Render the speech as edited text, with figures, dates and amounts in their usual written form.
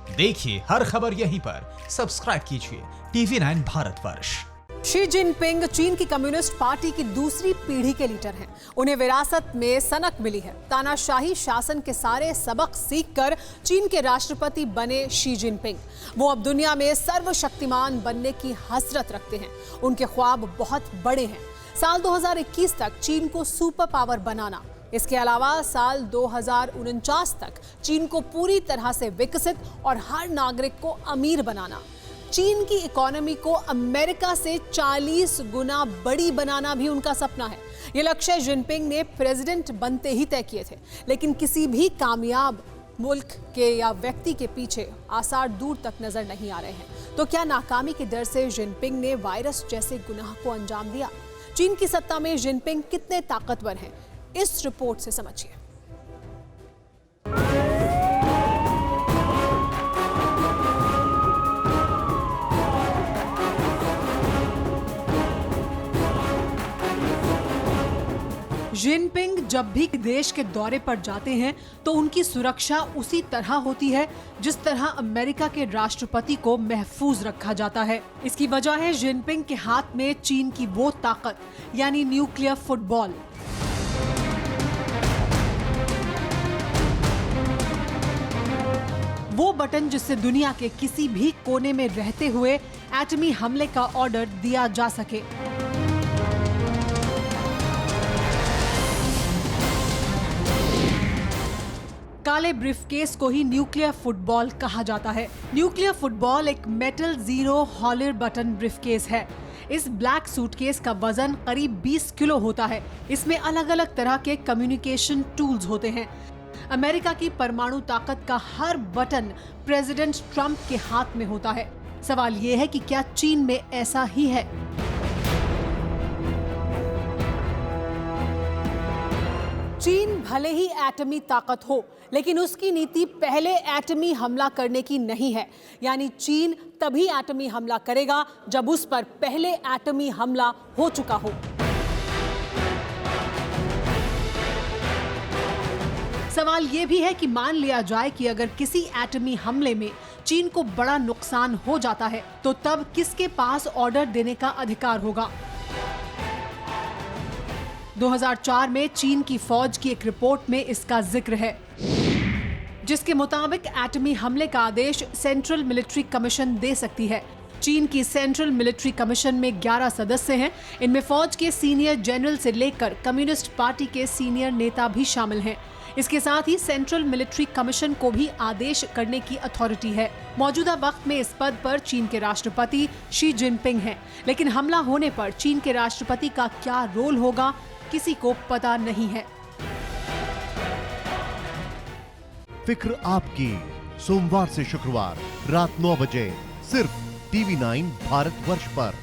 देखिए हर खबर यहीं पर, सब्सक्राइब कीजिए TV9 भारतवर्ष। शी जिनपिंग चीन की कम्युनिस्ट पार्टी की दूसरी पीढ़ी के लीडर हैं। उन्हें विरासत में सनक मिली है। तानाशाही शासन के सारे सबक सीखकर चीन के राष्ट्रपति बने शी जिनपिंग। वो अब दुनिया में सर्वशक्तिमान बनने की हसरत रखते हैं। उनके ख्वाब बहुत बड़े हैं। साल 2021 तक चीन को सुपर पावर बनाना, इसके अलावा साल 2049 तक चीन को पूरी तरह से विकसित और हर नागरिक को अमीर बनाना। चीन की इकोनॉमी को अमेरिका से 40 गुना बड़ी बनाना भी उनका सपना है। ये लक्ष्य जिनपिंग ने प्रेसिडेंट बनते ही तय किए थे। लेकिन किसी भी कामयाब मुल्क के या व्यक्ति के पीछे आसार दूर तक नजर नहीं आ रहे हैं। तो क्या नाकामी के डर से जिनपिंग ने वायरस जैसे गुनाह को अंजाम दिया? चीन की सत्ता में जिनपिंग कितने ताकतवर हैं, इस रिपोर्ट से समझिए। जिनपिंग जब भी देश के दौरे पर जाते हैं तो उनकी सुरक्षा उसी तरह होती है जिस तरह अमेरिका के राष्ट्रपति को महफूज रखा जाता है। इसकी वजह है जिनपिंग के हाथ में चीन की वो ताकत, यानी न्यूक्लियर फुटबॉल। वो बटन जिससे दुनिया के किसी भी कोने में रहते हुए एटमी हमले का ऑर्डर दिया जा सके। काले ब्रीफकेस को ही न्यूक्लियर फुटबॉल कहा जाता है। न्यूक्लियर फुटबॉल एक मेटल जीरो हॉलर बटन ब्रीफकेस है। इस ब्लैक सूटकेस का वजन करीब 20 किलो होता है। इसमें अलग अलग तरह के कम्युनिकेशन टूल्स होते हैं। अमेरिका की परमाणु ताकत का हर बटन प्रेसिडेंट ट्रंप के हाथ में होता है। सवाल ये है कि क्या चीन में ऐसा ही है? चीन भले ही एटमी ताकत हो, लेकिन उसकी नीति पहले एटमी हमला करने की नहीं है। यानी चीन तभी एटमी हमला करेगा जब उस पर पहले एटमी हमला हो चुका हो। सवाल यह भी है कि मान लिया जाए कि अगर किसी एटमी हमले में चीन को बड़ा नुकसान हो जाता है तो तब किसके पास ऑर्डर देने का अधिकार होगा? 2004 में चीन की फौज की एक रिपोर्ट में इसका जिक्र है, जिसके मुताबिक एटमी हमले का आदेश सेंट्रल मिलिट्री कमीशन दे सकती है। चीन की सेंट्रल मिलिट्री कमीशन में 11 सदस्य हैं। इनमें फौज के सीनियर जनरल से लेकर कम्युनिस्ट पार्टी के सीनियर नेता भी शामिल हैं। इसके साथ ही सेंट्रल मिलिट्री कमीशन को भी आदेश करने की अथॉरिटी है। मौजूदा वक्त में इस पद पर चीन के राष्ट्रपति शी जिनपिंग हैं। लेकिन हमला होने पर चीन के राष्ट्रपति का क्या रोल होगा, किसी को पता नहीं है। फिक्र आपकी, सोमवार से शुक्रवार रात 9 बजे सिर्फ TV9 भारतवर्ष पर।